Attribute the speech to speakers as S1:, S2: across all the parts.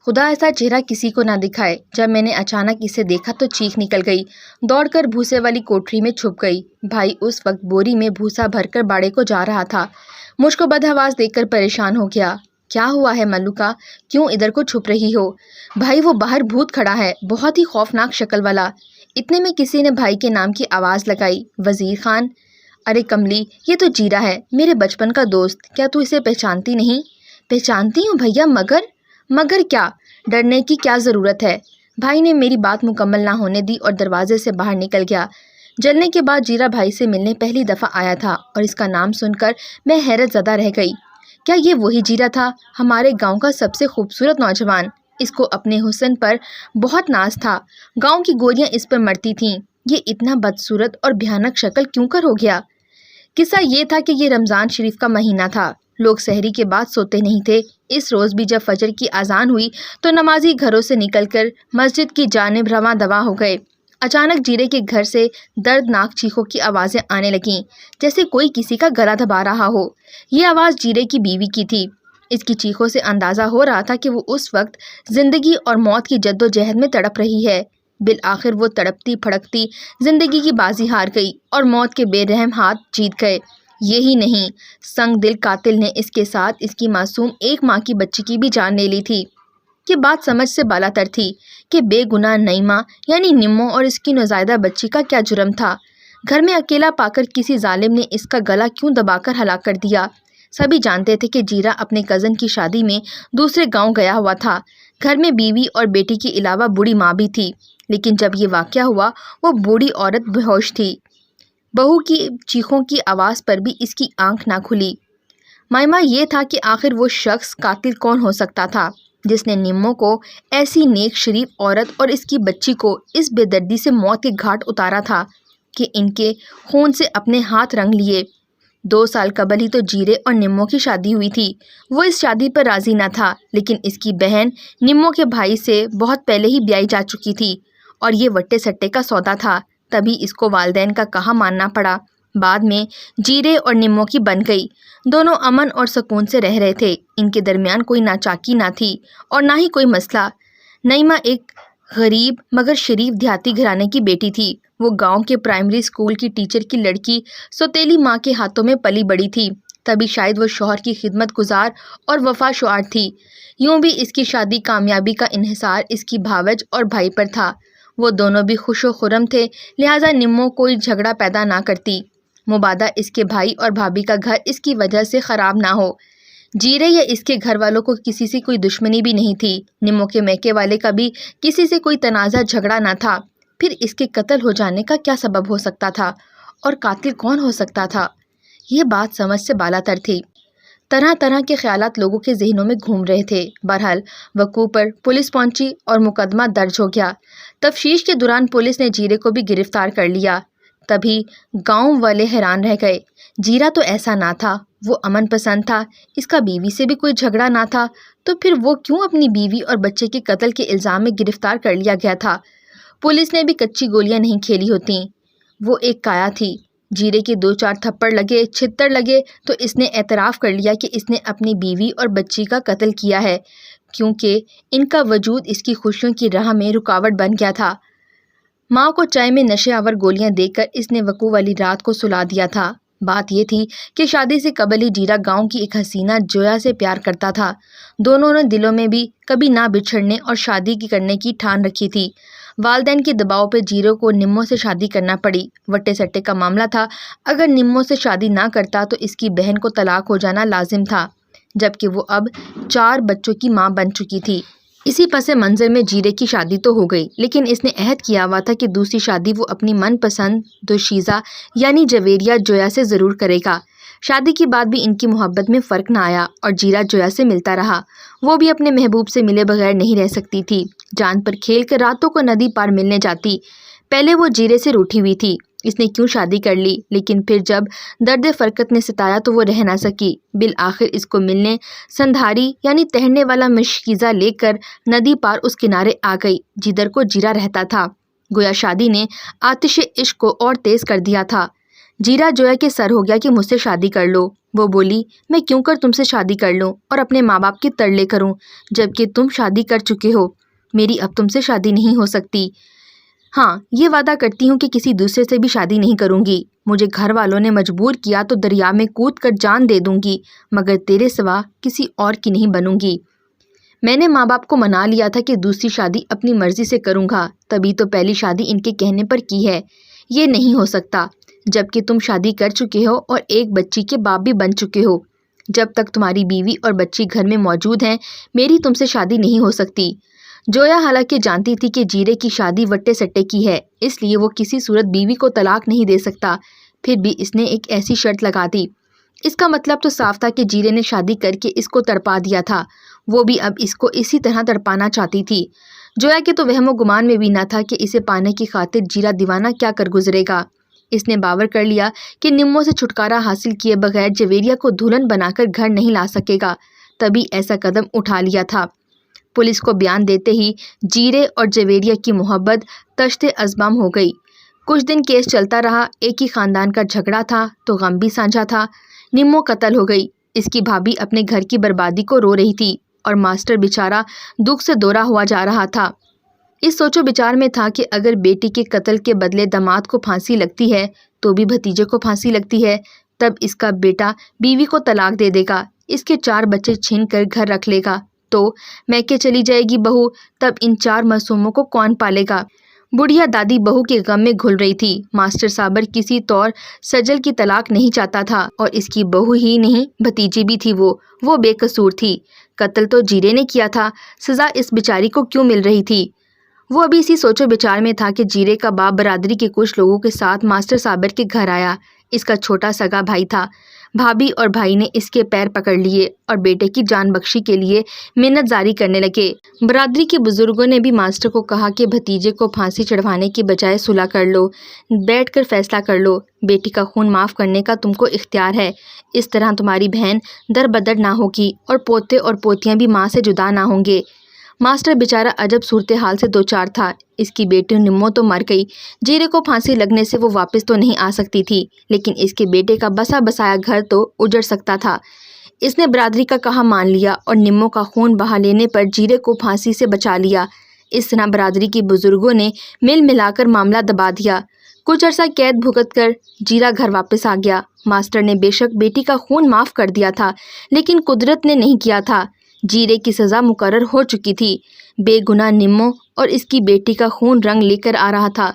S1: خدا ایسا چہرہ کسی کو نہ دکھائے۔ جب میں نے اچانک اسے دیکھا تو چیخ نکل گئی، دوڑ کر بھوسے والی کوٹری میں چھپ گئی۔ بھائی اس وقت بوری میں بھوسا بھر کر باڑے کو جا رہا تھا۔ مجھ کو بدحواس دیکھ کر پریشان ہو گیا۔ کیا ہوا ہے ملوکا، کیوں ادھر کو چھپ رہی ہو؟ بھائی وہ باہر بھوت کھڑا ہے، بہت ہی خوفناک شکل والا۔ اتنے میں کسی نے بھائی کے نام کی آواز لگائی، وزیر خان۔ ارے کملی، یہ تو جیرا ہے، میرے بچپن کا دوست، کیا تو اسے پہچانتی نہیں؟ پہچانتی ہوں بھیا، مگر کیا؟ ڈرنے کی کیا ضرورت ہے؟ بھائی نے میری بات مکمل نہ ہونے دی اور دروازے سے باہر نکل گیا۔ جلنے کے بعد جیرا بھائی سے ملنے پہلی دفعہ آیا تھا اور اس کا نام سن کر میں حیرت زدہ رہ گئی۔ کیا یہ وہی جیرا تھا، ہمارے گاؤں کا سب سے خوبصورت نوجوان؟ اس کو اپنے حسن پر بہت ناز تھا، گاؤں کی گوریاں اس پر مرتی تھیں۔ یہ اتنا بدصورت اور بھیانک شکل کیوں کر ہو گیا؟ قصہ یہ تھا کہ یہ رمضان شریف کا مہینہ تھا، لوگ سحری کے بعد سوتے نہیں تھے۔ اس روز بھی جب فجر کی اذان ہوئی تو نمازی گھروں سے نکل کر مسجد کی جانب رواں دواں ہو گئے۔ اچانک جیرے کے گھر سے دردناک چیخوں کی آوازیں آنے لگیں، جیسے کوئی کسی کا گلا دبا رہا ہو۔ یہ آواز جیرے کی بیوی کی تھی۔ اس کی چیخوں سے اندازہ ہو رہا تھا کہ وہ اس وقت زندگی اور موت کی جدوجہد میں تڑپ رہی ہے۔ بالآخر وہ تڑپتی پھڑکتی زندگی کی بازی ہار گئی اور موت کے بے رحم ہاتھ جیت گئے۔ یہی نہیں، سنگ دل قاتل نے اس کے ساتھ اس کی معصوم ایک ماہ کی بچی کی بھی جان لے لی تھی۔ یہ بات سمجھ سے بالاتر تھی کہ بے گناہ نعیمہ یعنی نمو اور اس کی نوزائیدہ بچی کا کیا جرم تھا۔ گھر میں اکیلا پا کر کسی ظالم نے اس کا گلا کیوں دبا کر ہلاک کر دیا؟ سبھی جانتے تھے کہ جیرا اپنے کزن کی شادی میں دوسرے گاؤں گیا ہوا تھا۔ گھر میں بیوی اور بیٹی کے علاوہ بوڑھی ماں بھی تھی، لیکن جب یہ واقعہ ہوا وہ بوڑھی عورت بے ہوش تھی۔ بہو کی چیخوں کی آواز پر بھی اس کی آنکھ نہ کھلی۔ مائمہ یہ تھا کہ آخر وہ شخص قاتل کون ہو سکتا تھا جس نے نمو کو، ایسی نیک شریف عورت اور اس کی بچی کو اس بے دردی سے موت کے گھاٹ اتارا تھا کہ ان کے خون سے اپنے ہاتھ رنگ لیے۔ 2 سال قبل ہی تو جیرے اور نمو کی شادی ہوئی تھی۔ وہ اس شادی پر راضی نہ تھا، لیکن اس کی بہن نمو کے بھائی سے بہت پہلے ہی بیائی جا چکی تھی اور یہ وٹے سٹے کا سودا تھا، تبھی اس کو والدین کا کہا ماننا پڑا۔ بعد میں جیرے اور نمو کی بن گئی، دونوں امن اور سکون سے رہ رہے تھے۔ ان کے درمیان کوئی ناچاکی نہ تھی اور نہ ہی کوئی مسئلہ۔ نعیمہ ایک غریب مگر شریف دیہاتی گھرانے کی بیٹی تھی۔ وہ گاؤں کے پرائمری اسکول کی ٹیچر کی لڑکی سوتیلی ماں کے ہاتھوں میں پلی بڑی تھی، تبھی شاید وہ شوہر کی خدمت گزار اور وفا شعار تھی۔ یوں بھی اس کی شادی کامیابی کا انحصار اس کی بھاوج اور بھائی پر تھا۔ وہ دونوں بھی خوش و خرم تھے، لہٰذا نمو کوئی جھگڑا پیدا نہ کرتی، مبادا اس کے بھائی اور بھابھی کا گھر اس کی وجہ سے خراب نہ ہو۔ جیرے یا اس کے گھر والوں کو کسی سے کوئی دشمنی بھی نہیں تھی۔ نمو کے میکے والے کا بھی کسی سے کوئی تنازع جھگڑا نہ تھا۔ پھر اس کے قتل ہو جانے کا کیا سبب ہو سکتا تھا اور قاتل کون ہو سکتا تھا؟ یہ بات سمجھ سے بالاتر تھی۔ طرح طرح کے خیالات لوگوں کے ذہنوں میں گھوم رہے تھے۔ بہرحال وقوع پر پولیس پہنچی اور مقدمہ درج ہو گیا۔ تفتیش کے دوران پولیس نے جیرے کو بھی گرفتار کر لیا۔ تبھی گاؤں والے حیران رہ گئے۔ جیرا تو ایسا نہ تھا، وہ امن پسند تھا، اس کا بیوی سے بھی کوئی جھگڑا نہ تھا، تو پھر وہ کیوں اپنی بیوی اور بچے کے قتل کے الزام میں گرفتار کر لیا گیا تھا؟ پولیس نے بھی کچی گولیاں نہیں کھیلی ہوتیں۔ وہ ایک کایا تھی۔ جیرے کے 2-4 تھپڑ لگے، چھتر لگے تو اس نے اعتراف کر لیا کہ اس نے اپنی بیوی اور بچی کا قتل کیا ہے، کیونکہ ان کا وجود اس کی خوشیوں کی راہ میں رکاوٹ بن گیا تھا۔ ماں کو چائے میں نشے آور گولیاں دے کر اس نے وقوع والی رات کو سلا دیا تھا۔ بات یہ تھی کہ شادی سے قبل ہی جیرا گاؤں کی ایک حسینہ جویا سے پیار کرتا تھا۔ دونوں نے دلوں میں بھی کبھی نہ بچھڑنے اور شادی کرنے کی ٹھان رکھی تھی۔ والدین کے دباؤ پہ جیرو کو نمو سے شادی کرنا پڑی۔ وٹے سٹے کا معاملہ تھا، اگر نمو سے شادی نہ کرتا تو اس کی بہن کو طلاق ہو جانا لازم تھا، جبکہ وہ اب 4 بچوں کی ماں بن چکی تھی۔ اسی پس منظر میں جیرے کی شادی تو ہو گئی، لیکن اس نے عہد کیا ہوا تھا کہ دوسری شادی وہ اپنی من پسند دوشیزہ یعنی جویریہ جویا سے ضرور کرے گا۔ شادی کے بعد بھی ان کی محبت میں فرق نہ آیا اور جیرا جویا سے ملتا رہا۔ وہ بھی اپنے محبوب سے ملے بغیر نہیں رہ سکتی تھی۔ جان پر کھیل کر راتوں کو ندی پار ملنے جاتی۔ پہلے وہ جیرے سے روٹھی ہوئی تھی، اس نے کیوں شادی کر لی، لیکن پھر جب درد فرقت نے ستایا تو وہ رہ نہ سکی۔ بالآخر اس کو ملنے سندھاری یعنی تیرنے والا مشکیزہ لے کر ندی پار اس کنارے آ گئی جدھر کو جیرا رہتا تھا۔ گویا شادی نے آتش عشق کو اور تیز کر دیا تھا۔ جیرا جویا کے سر ہو گیا کہ مجھ سے شادی کر لو۔ وہ بولی، میں کیوں کر تم سے شادی کر لوں اور اپنے ماں باپ کے ترلے کروں جبکہ تم شادی کر چکے ہو؟ میری اب تم سے شادی نہیں ہو سکتی۔ ہاں، یہ وعدہ کرتی ہوں کہ کسی دوسرے سے بھی شادی نہیں کروں گی۔ مجھے گھر والوں نے مجبور کیا تو دریا میں کود کر جان دے دوں گی، مگر تیرے سوا کسی اور کی نہیں بنوں گی۔ میں نے ماں باپ کو منا لیا تھا کہ دوسری شادی اپنی مرضی سے کروں گا، تبھی تو پہلی شادی ان کے کہنے پر کی ہے۔ یہ نہیں ہو سکتا جبکہ تم شادی کر چکے ہو اور ایک بچی کے باپ بھی بن چکے ہو۔ جب تک تمہاری بیوی اور بچی گھر میں موجود ہیں میری تم سے شادی نہیں ہو سکتی۔ جویا حالانکہ جانتی تھی کہ جیرے کی شادی وٹے سٹے کی ہے، اس لیے وہ کسی صورت بیوی کو طلاق نہیں دے سکتا، پھر بھی اس نے ایک ایسی شرط لگا دی۔ اس کا مطلب تو صاف تھا کہ جیرے نے شادی کر کے اس کو تڑپا دیا تھا، وہ بھی اب اس کو اسی طرح تڑپانا چاہتی تھی۔ جویا کے تو وہم و گمان میں بھی نہ تھا کہ اسے پانے کی خاطر جیرا دیوانہ کیا کر گزرے گا۔ اس نے باور کر لیا کہ نمو سے چھٹکارا حاصل کیے بغیر جویریہ کو دلہن بنا کر گھر نہیں لا سکے گا، تبھی ایسا قدم اٹھا لیا تھا۔ پولیس کو بیان دیتے ہی جیرے اور جویریہ کی محبت تشت ازبام ہو گئی۔ کچھ دن کیس چلتا رہا، ایک ہی خاندان کا جھگڑا تھا تو غم بھی سانجھا تھا۔ نمو قتل ہو گئی، اس کی بھابھی اپنے گھر کی بربادی کو رو رہی تھی اور ماسٹر بیچارہ دکھ سے دورا ہوا جا رہا تھا۔ اس سوچو بچار میں تھا کہ اگر بیٹی کے قتل کے بدلے داماد کو پھانسی لگتی ہے تو بھی بھتیجے کو پھانسی لگتی ہے، تب اس کا بیٹا بیوی کو طلاق دے دے گا، اس کے 4 بچے چھین کر گھر رکھ لے گا، تو میکے چلی جائے گی بہو، تب ان 4 معصوموں کو کون پالے گا؟ بڑھیا دادی بہو کے غم میں گھل رہی تھی۔ ماسٹر صابر کسی طور سجل کی طلاق نہیں چاہتا تھا اور اس کی بہو ہی نہیں بھتیجی بھی تھی، وہ بے قصور تھی۔ قتل تو جیرے نے کیا تھا، سزا اس بیچاری کو کیوں مل رہی تھی؟ وہ ابھی اسی سوچو بچار میں تھا کہ جیرے کا باپ برادری کے کچھ لوگوں کے ساتھ ماسٹر صابر کے گھر آیا۔ اس کا چھوٹا سگا بھائی تھا۔ بھابھی اور بھائی نے اس کے پیر پکڑ لیے اور بیٹے کی جان بخشی کے لیے منت جاری کرنے لگے۔ برادری کے بزرگوں نے بھی ماسٹر کو کہا کہ بھتیجے کو پھانسی چڑھوانے کی بجائے صلح کر لو، بیٹھ کر فیصلہ کر لو، بیٹی کا خون معاف کرنے کا تم کو اختیار ہے، اس طرح تمہاری بہن در بدر نہ ہوگی اور پوتے اور پوتیاں بھی ماں سے جدا نہ ہوں گے۔ ماسٹر بیچارہ عجب صورتحال سے دوچار تھا۔ اس کی بیٹی نمو تو مر گئی، جیرے کو پھانسی لگنے سے وہ واپس تو نہیں آ سکتی تھی، لیکن اس کے بیٹے کا بسا بسایا گھر تو اجڑ سکتا تھا۔ اس نے برادری کا کہا مان لیا اور نمو کا خون بہا لینے پر جیرے کو پھانسی سے بچا لیا۔ اس طرح برادری کے بزرگوں نے مل ملا کر معاملہ دبا دیا۔ کچھ عرصہ قید بھگت کر جیرا گھر واپس آ گیا۔ ماسٹر نے بے شک بیٹی کا خون معاف کر دیا تھا، لیکن قدرت نے نہیں کیا تھا۔ جیرے کی سزا مقرر ہو چکی تھی۔ بے گناہ نمو اور اس کی بیٹی کا خون رنگ لے کر آ رہا تھا۔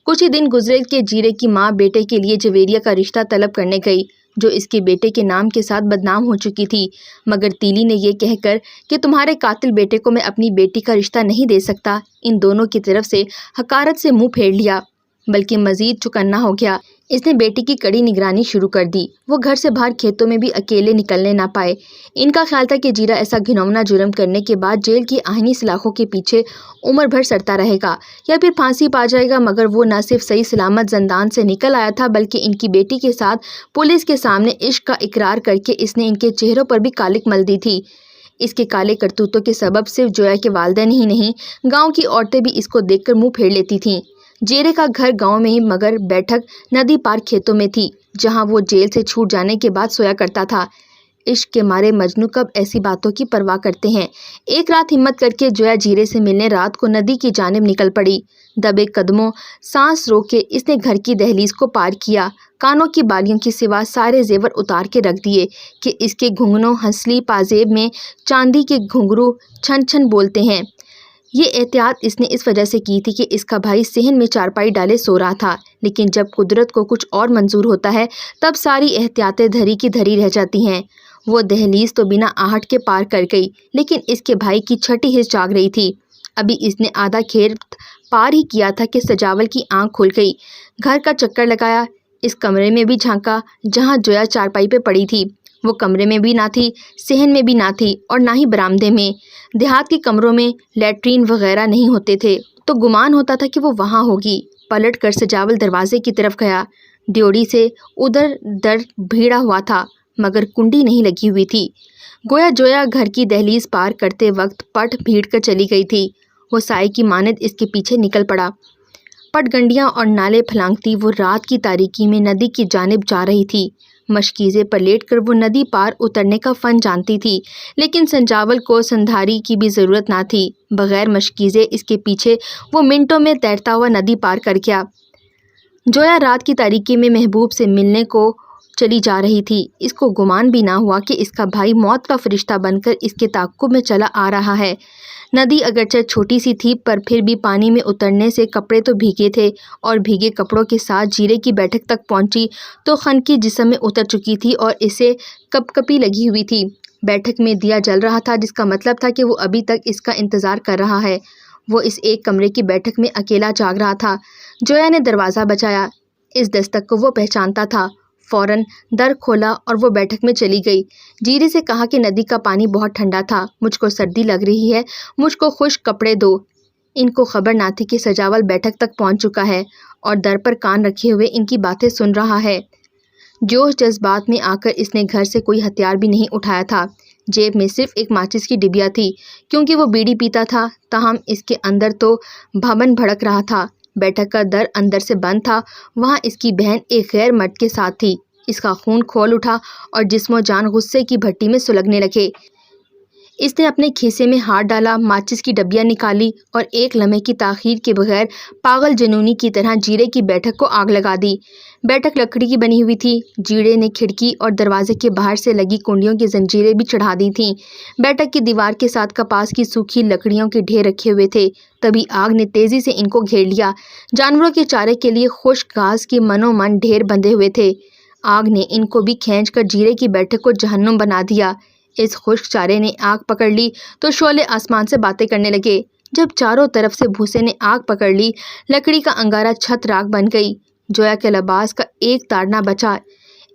S1: کچھ ہی دن گزرے کہ جیرے کی ماں بیٹے کے لیے جویریہ کا رشتہ طلب کرنے گئی، جو اس کے بیٹے کے نام کے ساتھ بدنام ہو چکی تھی، مگر تیلی نے یہ کہہ کر کہ تمہارے قاتل بیٹے کو میں اپنی بیٹی کا رشتہ نہیں دے سکتا، ان دونوں کی طرف سے حقارت سے منہ پھیر لیا، بلکہ مزید چکنا ہو گیا۔ اس نے بیٹی کی کڑی نگرانی شروع کر دی۔ وہ گھر سے باہر کھیتوں میں بھی اکیلے نکلنے نہ پائے۔ ان کا خیال تھا کہ جیرا ایسا گھناؤنا جرم کرنے کے بعد جیل کی آہنی سلاخوں کے پیچھے عمر بھر سڑتا رہے گا یا پھر پھانسی پا جائے گا، مگر وہ نہ صرف صحیح سلامت زندان سے نکل آیا تھا بلکہ ان کی بیٹی کے ساتھ پولیس کے سامنے عشق کا اقرار کر کے اس نے ان کے چہروں پر بھی کالک مل دی تھی۔ اس کے کالے کرتوتوں کے سبب صرف جویا کے والدین ہی نہیں، گاؤں کی عورتیں بھی اس کو دیکھ کر منہ پھیر لیتی تھیں۔ جیرے کا گھر گاؤں میں ہی مگر بیٹھک ندی پار کھیتوں میں تھی، جہاں وہ جیل سے چھوٹ جانے کے بعد سویا کرتا تھا۔ عشق کے مارے مجنوں کب ایسی باتوں کی پرواہ کرتے ہیں۔ ایک رات ہمت کر کے جویا جیرے سے ملنے رات کو ندی کی جانب نکل پڑی۔ دبے قدموں سانس روک کے اس نے گھر کی دہلیز کو پار کیا۔ کانوں کی بالیوں کے سوا سارے زیور اتار کے رکھ دیے کہ اس کے گھنگنوں ہنسلی پازیب میں چاندی کے گھنگرو چھن چھن بولتے ہیں۔ یہ احتیاط اس نے اس وجہ سے کی تھی کہ اس کا بھائی صحن میں چارپائی ڈالے سو رہا تھا، لیکن جب قدرت کو کچھ اور منظور ہوتا ہے تب ساری احتیاطیں دھری کی دھری رہ جاتی ہیں۔ وہ دہلیز تو بنا آہٹ کے پار کر گئی، لیکن اس کے بھائی کی چھٹی حس جاگ رہی تھی۔ ابھی اس نے آدھا کھیت پار ہی کیا تھا کہ سجاول کی آنکھ کھل گئی۔ گھر کا چکر لگایا، اس کمرے میں بھی جھانکا جہاں جویا چارپائی پہ پڑی تھی۔ وہ کمرے میں بھی نہ تھی، صحن میں بھی نہ تھی اور نہ ہی برآمدے میں۔ دیہات کے کمروں میں لیٹرین وغیرہ نہیں ہوتے تھے تو گمان ہوتا تھا کہ وہ وہاں ہوگی۔ پلٹ کر سجاول دروازے کی طرف گیا۔ ڈیوڑی سے ادھر در بھیڑا ہوا تھا مگر کنڈی نہیں لگی ہوئی تھی، گویا جویا گھر کی دہلیز پار کرتے وقت پٹ بھیڑ کر چلی گئی تھی۔ وہ سائے کی مانند اس کے پیچھے نکل پڑا۔ پٹ گنڈیاں اور نالے پھلانگتی وہ رات کی تاریکی میں ندی کی جانب جا رہی تھی۔ مشکیزے پر لیٹ کر وہ ندی پار اترنے کا فن جانتی تھی، لیکن سنجاول کو سندھاری کی بھی ضرورت نہ تھی۔ بغیر مشکیزے اس کے پیچھے وہ منٹوں میں تیرتا ہوا ندی پار کر گیا۔ جویا رات کی تاریکی میں محبوب سے ملنے کو چلی جا رہی تھی۔ اس کو گمان بھی نہ ہوا کہ اس کا بھائی موت کا فرشتہ بن کر اس کے تعاقب میں چلا آ رہا ہے۔ ندی اگرچہ چھوٹی سی تھی پر پھر بھی پانی میں اترنے سے کپڑے تو بھیگے تھے، اور بھیگے کپڑوں کے ساتھ جیرے کی بیٹھک تک پہنچی تو خنکی جسم میں اتر چکی تھی اور اسے کپ کپی لگی ہوئی تھی۔ بیٹھک میں دیا جل رہا تھا، جس کا مطلب تھا کہ وہ ابھی تک اس کا انتظار کر رہا ہے۔ وہ اس ایک کمرے کی بیٹھک میں اکیلا جاگ رہا تھا۔ جویا نے دروازہ بجایا۔ اس دستک کو وہ پہچانتا تھا۔ فوراً در کھولا اور وہ بیٹھک میں چلی گئی۔ جیرے سے کہا کہ ندی کا پانی بہت ٹھنڈا تھا، مجھ کو سردی لگ رہی ہے، مجھ کو خشک کپڑے دو۔ ان کو خبر نہ تھی کہ سجاول بیٹھک تک پہنچ چکا ہے اور در پر کان رکھے ہوئے ان کی باتیں سن رہا ہے۔ جوش جذبات میں آ کر اس نے گھر سے کوئی ہتھیار بھی نہیں اٹھایا تھا۔ جیب میں صرف ایک ماچس کی ڈبیا تھی، کیونکہ وہ بیڑی پیتا تھا، تاہم اس کے اندر تو بھون بھڑک رہا تھا۔ بیٹھک کا در اندر سے بند تھا۔ وہاں اس کی بہن ایک غیر مرد کے ساتھ تھی۔ اس کا خون کھول اٹھا اور جسم و جان غصے کی بھٹی میں سلگنے لگے۔ اس نے اپنے کھیسے میں ہاتھ ڈالا، ماچس کی ڈبیا نکالی اور ایک لمحے کی تاخیر کے بغیر پاگل جنونی کی طرح جیرے کی بیٹھک کو آگ لگا دی۔ بیٹھک لکڑی کی بنی ہوئی تھی۔ جیرے نے کھڑکی اور دروازے کے باہر سے لگی کنڈیوں کی زنجیریں بھی چڑھا دی تھیں۔ بیٹھک کی دیوار کے ساتھ کپاس کی سوکھی لکڑیوں کے ڈھیر رکھے ہوئے تھے۔ تبھی آگ نے تیزی سے ان کو گھیر لیا۔ جانوروں کے چارے کے لیے خشک گھاس کے منو من ڈھیر بندھے ہوئے تھے۔ آگ نے ان کو بھی کھینچ کر جیرے کی بیٹھک کو جہنم بنا دیا۔ اس خشک چارے نے آگ پکڑ لی تو شعلے آسمان سے باتیں کرنے لگے۔ جب چاروں طرف سے بھوسے نے آگ پکڑ لی، لکڑی کا انگارہ چھت راکھ بن گئی۔ جویا کے لباس کا ایک تار نہ بچا۔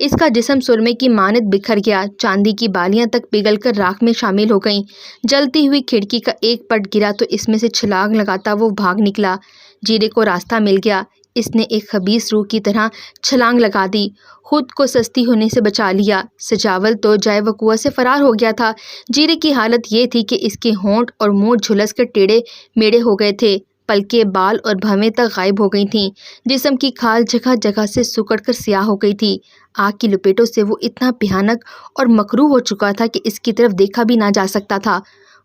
S1: اس کا جسم سرمے کی مانند بکھر گیا۔ چاندی کی بالیاں تک پگھل کر راکھ میں شامل ہو گئیں۔ جلتی ہوئی کھڑکی کا ایک پٹ گرا تو اس میں سے چھلانگ لگاتا وہ بھاگ نکلا۔ جیرے کو راستہ مل گیا۔ اس نے ایک خبیث روح کی طرح چھلانگ لگا دی، خود کو سستی ہونے سے بچا لیا۔ سجاول تو جائے وقوع سے فرار ہو گیا تھا۔ جیرے کی حالت یہ تھی کہ اس کے ہونٹ اور منہ جھلس کر ٹیڑھے میڑے ہو گئے تھے، پلکیں، بال اور بھویں تک غائب ہو گئی تھیں۔ جسم کی کھال جگہ جگہ سے سکڑ کر سیاہ ہو گئی تھی۔ آگ کی لپیٹوں سے وہ اتنا بھیانک اور مکروہ ہو چکا تھا کہ اس کی طرف دیکھا بھی نہ جا سکتا تھا۔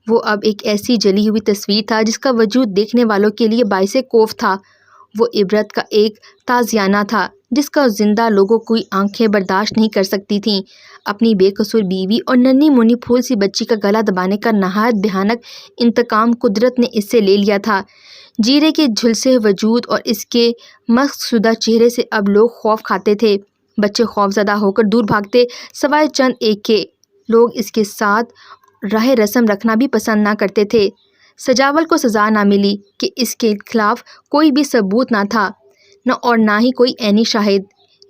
S1: وہ اب ایک ایسی جلی ہوئی تصویر تھا جس کا وجود دیکھنے والوں کے لیے باعث خوف تھا۔ وہ عبرت کا ایک تازیانہ تھا جس کا زندہ لوگوں کی آنکھیں برداشت نہیں کر سکتی تھیں۔ اپنی بے قصور بیوی اور ننھی منھی پھول سی بچی کا گلا دبانے کا نہایت بھیانک انتقام قدرت نے اس سے لے لیا تھا۔ جیرے کے جھلسے وجود اور اس کے مسخ شدہ چہرے سے اب لوگ خوف کھاتے تھے۔ بچے خوف زدہ ہو کر دور بھاگتے، سوائے چند ایک کے۔ لوگ اس کے ساتھ راہ رسم رکھنا بھی پسند نہ کرتے تھے۔ سجاول کو سزا نہ ملی کہ اس کے خلاف کوئی بھی ثبوت نہ تھا، اور نہ ہی کوئی عینی شاہد۔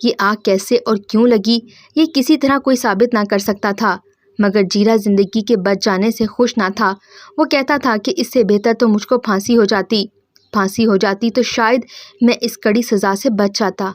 S1: یہ آگ کیسے اور کیوں لگی، یہ کسی طرح کوئی ثابت نہ کر سکتا تھا، مگر جیرا زندگی کے بچ جانے سے خوش نہ تھا۔ وہ کہتا تھا کہ اس سے بہتر تو مجھ کو پھانسی ہو جاتی تو شاید میں اس کڑی سزا سے بچ جاتا۔